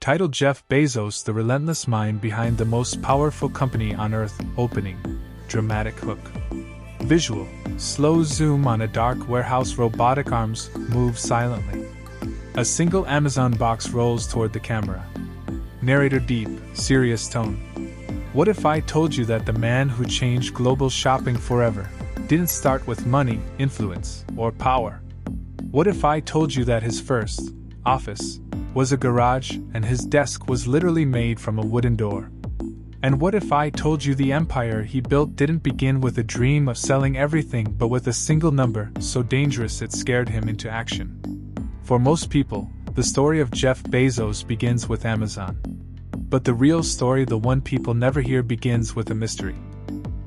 Titled Jeff Bezos, the relentless mind behind the most powerful company on earth. Opening. Dramatic hook. Visual. Slow zoom on a dark warehouse. Robotic arms move silently. A single Amazon box rolls toward the camera. Narrator deep, serious tone. What if I told you that the man who changed global shopping forever didn't start with money, influence, or power? What if I told you that his first office was a garage and his desk was literally made from a wooden door? And what if I told you the empire he built didn't begin with a dream of selling everything but with a single number so dangerous it scared him into action? For most people, the story of Jeff Bezos begins with Amazon. But the real story, the one people never hear, begins with a mystery.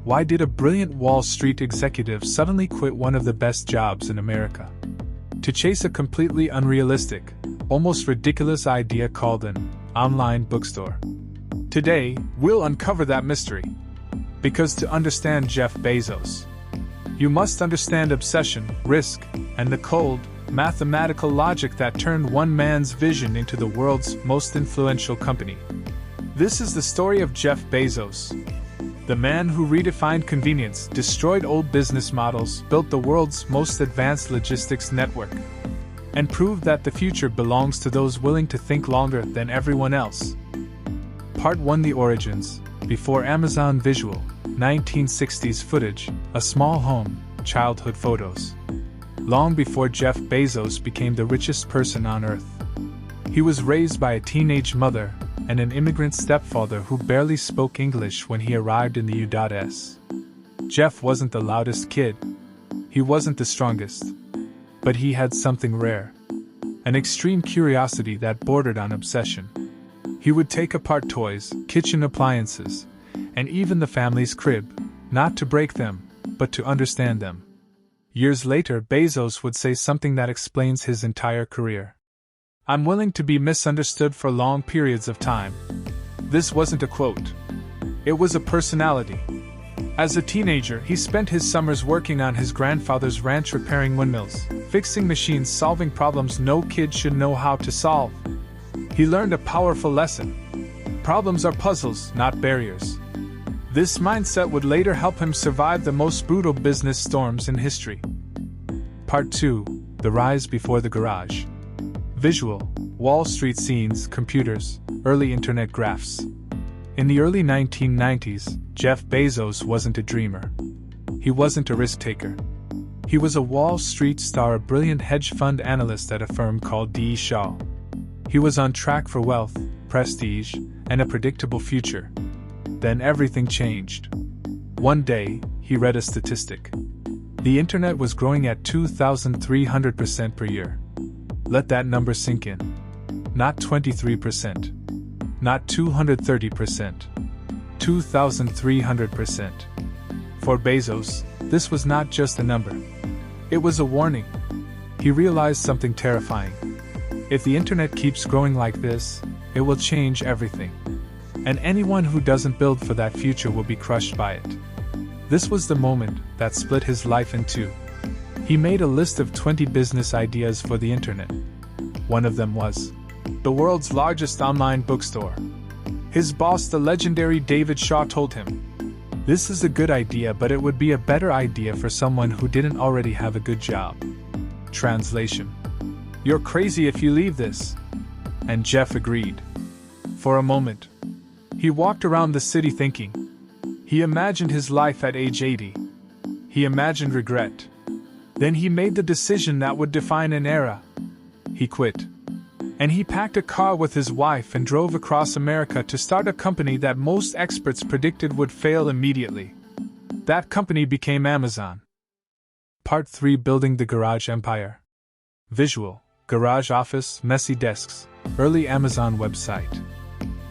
Why did a brilliant Wall Street executive suddenly quit one of the best jobs in America to chase a completely unrealistic, almost ridiculous idea called an online bookstore? Today, we'll uncover that mystery. Because to understand Jeff Bezos, you must understand obsession, risk, and the cold, mathematical logic that turned one man's vision into the world's most influential company. This is the story of Jeff Bezos, the man who redefined convenience, destroyed old business models, built the world's most advanced logistics network, and proved that the future belongs to those willing to think longer than everyone else. Part 1: The Origins. Before Amazon. Visual. 1960s footage, a small home, childhood photos. Long before Jeff Bezos became the richest person on earth, he was raised by a teenage mother and an immigrant stepfather who barely spoke English when he arrived in the U.S. Jeff wasn't the loudest kid. He wasn't the strongest. But he had something rare. An extreme curiosity that bordered on obsession. He would take apart toys, kitchen appliances, and even the family's crib, not to break them, but to understand them. Years later, Bezos would say something that explains his entire career. "I'm willing to be misunderstood for long periods of time." This wasn't a quote. It was a personality. As a teenager, he spent his summers working on his grandfather's ranch, repairing windmills, fixing machines, solving problems no kid should know how to solve. He learned a powerful lesson. Problems are puzzles, not barriers. This mindset would later help him survive the most brutal business storms in history. Part 2: The Rise before the Garage. Visual. Wall Street scenes, computers, early internet graphs. In the early 1990s, Jeff Bezos wasn't a dreamer. He wasn't a risk-taker. He was a Wall Street star, a brilliant hedge fund analyst at a firm called D. Shaw. He was on track for wealth, prestige, and a predictable future. Then everything changed. One day, he read a statistic. The internet was growing at 2,300% per year. Let that number sink in. Not 23%. Not 230%. 2,300%. For Bezos, this was not just a number. It was a warning. He realized something terrifying. If the internet keeps growing like this, it will change everything. And anyone who doesn't build for that future will be crushed by it. This was the moment that split his life in two. He made a list of 20 business ideas for the internet. One of them was the world's largest online bookstore. His boss, the legendary David Shaw, told him, "This is a good idea, but it would be a better idea for someone who didn't already have a good job." Translation: "You're crazy if you leave this." And Jeff agreed. For a moment, he walked around the city thinking. He imagined his life at age 80. He imagined regret. Then he made the decision that would define an era. He quit. And he packed a car with his wife and drove across America to start a company that most experts predicted would fail immediately. That company became Amazon. Part 3: Building the Garage Empire. Visual. Garage office, messy desks, early Amazon website.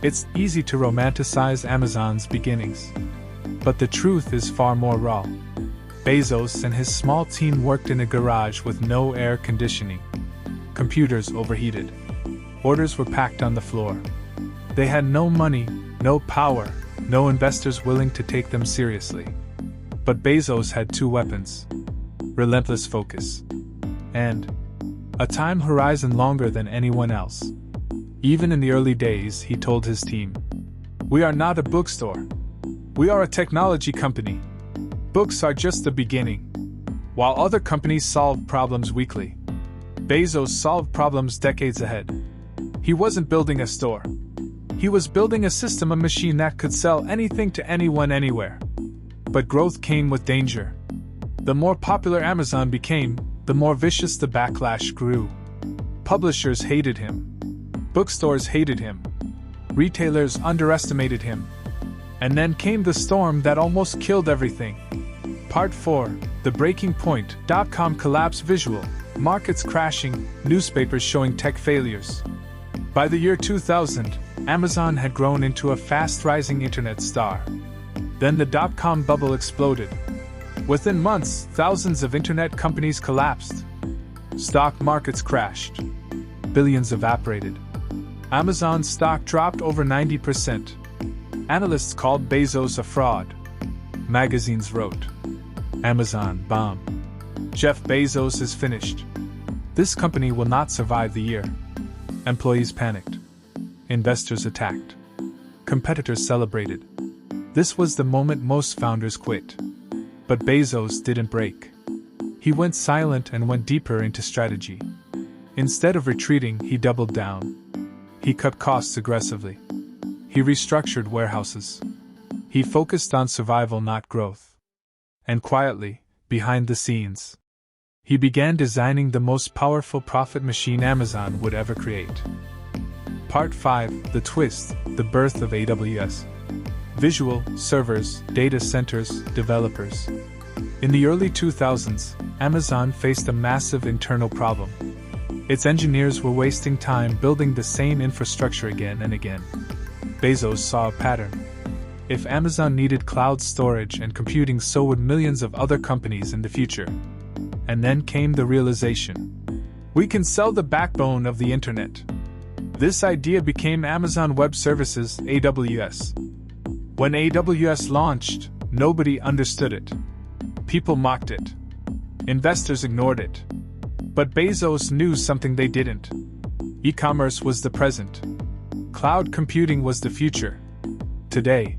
It's easy to romanticize Amazon's beginnings. But the truth is far more raw. Bezos and his small team worked in a garage with no air conditioning. Computers overheated. Orders were packed on the floor. They had no money, no power, no investors willing to take them seriously. But Bezos had two weapons: relentless focus and a time horizon longer than anyone else. Even in the early days, he told his team, "We are not a bookstore. We are a technology company. Books are just the beginning." While other companies solved problems weekly, Bezos solved problems decades ahead. He wasn't building a store. He was building a system, a machine that could sell anything to anyone, anywhere. But growth came with danger. The more popular Amazon became, the more vicious the backlash grew. Publishers hated him. Bookstores hated him. Retailers underestimated him. And then came the storm that almost killed everything. Part 4. The Breaking Point. .com collapse visual. Markets crashing, newspapers showing tech failures. By the year 2000, Amazon had grown into a fast-rising internet star. Then the .com bubble exploded. Within months, thousands of internet companies collapsed. Stock markets crashed. Billions evaporated. Amazon's stock dropped over 90%. Analysts called Bezos a fraud. Magazines wrote, "Amazon bomb. Jeff Bezos is finished. This company will not survive the year." Employees panicked. Investors attacked. Competitors celebrated. This was the moment most founders quit. But Bezos didn't break. He went silent and went deeper into strategy. Instead of retreating, he doubled down. He cut costs aggressively. He restructured warehouses. He focused on survival, not growth. And quietly, behind the scenes, he began designing the most powerful profit machine Amazon would ever create. Part 5. The Twist, the Birth of AWS. Visual, servers, data centers, developers. In the early 2000s, Amazon faced a massive internal problem. Its engineers were wasting time building the same infrastructure again and again. Bezos saw a pattern. If Amazon needed cloud storage and computing, so would millions of other companies in the future. And then came the realization: we can sell the backbone of the internet. This idea became Amazon Web Services, AWS. When AWS launched, nobody understood it. People mocked it. Investors ignored it. But Bezos knew something they didn't. E-commerce was the present. Cloud computing was the future. Today,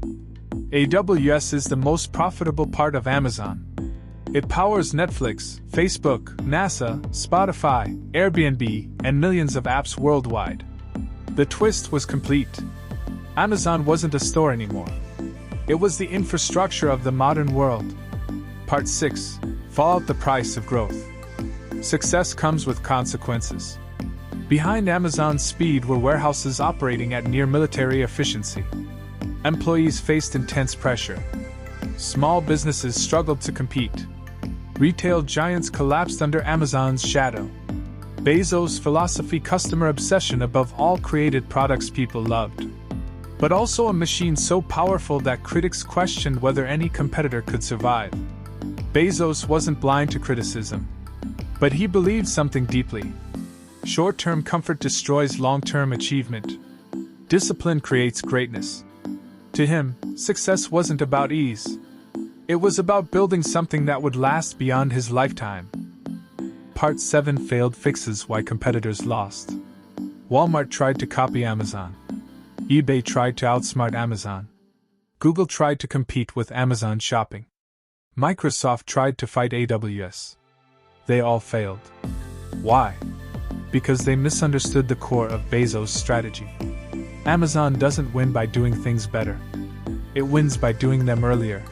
AWS is the most profitable part of Amazon. It powers Netflix, Facebook, NASA, Spotify, Airbnb, and millions of apps worldwide. The twist was complete. Amazon wasn't a store anymore. It was the infrastructure of the modern world. Part 6. Fallout: the price of growth. Success comes with consequences. Behind Amazon's speed were warehouses operating at near military efficiency. Employees faced intense pressure. Small businesses struggled to compete. Retail giants collapsed under Amazon's shadow. Bezos' philosophy: customer obsession above all, created products people loved. But also a machine so powerful that critics questioned whether any competitor could survive. Bezos wasn't blind to criticism. But he believed something deeply. Short-term comfort destroys long-term achievement. Discipline creates greatness. To him, success wasn't about ease. It was about building something that would last beyond his lifetime. Part 7. Failed fixes: why competitors lost. Walmart tried to copy Amazon. eBay tried to outsmart Amazon. Google tried to compete with Amazon Shopping. Microsoft tried to fight AWS. They all failed. Why? Because they misunderstood the core of Bezos' strategy. Amazon doesn't win by doing things better. It wins by doing them earlier.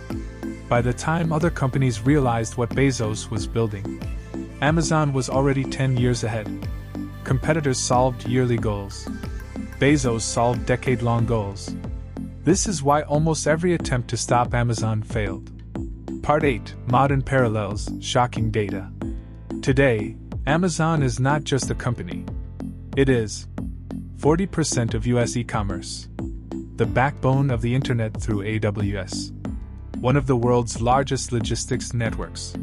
By the time other companies realized what Bezos was building, Amazon was already 10 years ahead. Competitors solved yearly goals. Bezos solved decade-long goals. This is why almost every attempt to stop Amazon failed. Part 8. Modern parallels: shocking data. Today, Amazon is not just a company. It is 40% of US e-commerce. The backbone of the internet through AWS. One of the world's largest logistics networks.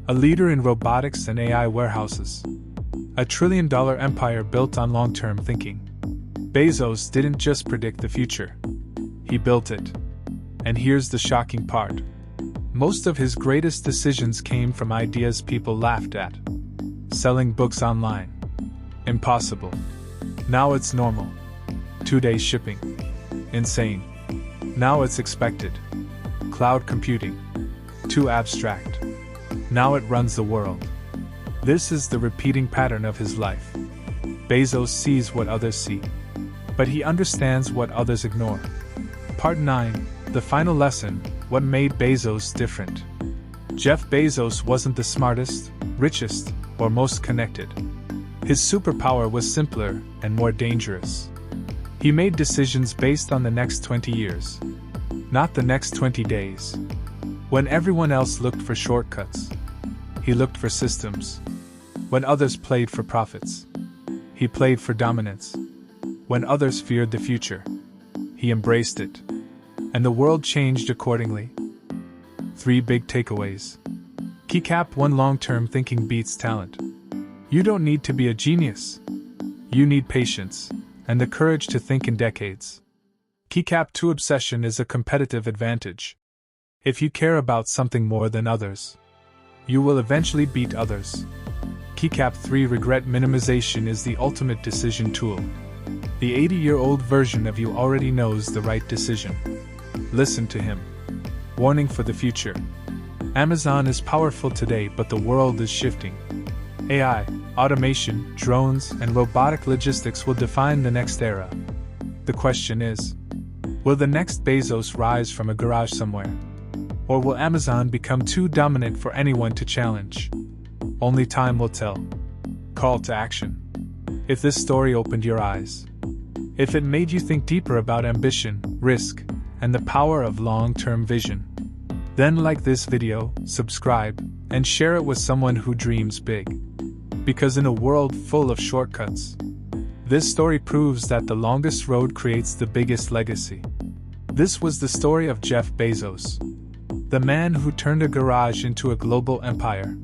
A leader in robotics and AI warehouses. A trillion-dollar empire built on long-term thinking. Bezos didn't just predict the future. He built it. And here's the shocking part. Most of his greatest decisions came from ideas people laughed at. Selling books online. Impossible. Now it's normal. 2-day shipping. Insane. Now it's expected. Cloud computing. Too abstract. Now it runs the world. This is the repeating pattern of his life. Bezos sees what others see, but he understands what others ignore. Part 9. The final lesson: what made Bezos different. Jeff Bezos wasn't the smartest, richest, or most connected. His superpower was simpler and more dangerous. He made decisions based on the next 20 years, not the next 20 days. When everyone else looked for shortcuts, he looked for systems. When others played for profits, he played for dominance. When others feared the future, he embraced it. And the world changed accordingly. 3 big takeaways. Keycap 1: long-term thinking beats talent. You don't need to be a genius. You need patience and the courage to think in decades. Keycap 2: obsession is a competitive advantage. If you care about something more than others, you will eventually beat others. Keycap 3: regret minimization is the ultimate decision tool. The 80-year-old version of you already knows the right decision. Listen to him. Warning for the future. Amazon is powerful today, but the world is shifting. AI, automation, drones, and robotic logistics will define the next era. The question is, will the next Bezos rise from a garage somewhere? Or will Amazon become too dominant for anyone to challenge? Only time will tell. Call to action. If this story opened your eyes, if it made you think deeper about ambition, risk, and the power of long-term vision, then like this video, subscribe, and share it with someone who dreams big. Because in a world full of shortcuts, this story proves that the longest road creates the biggest legacy. This was the story of Jeff Bezos, the man who turned a garage into a global empire.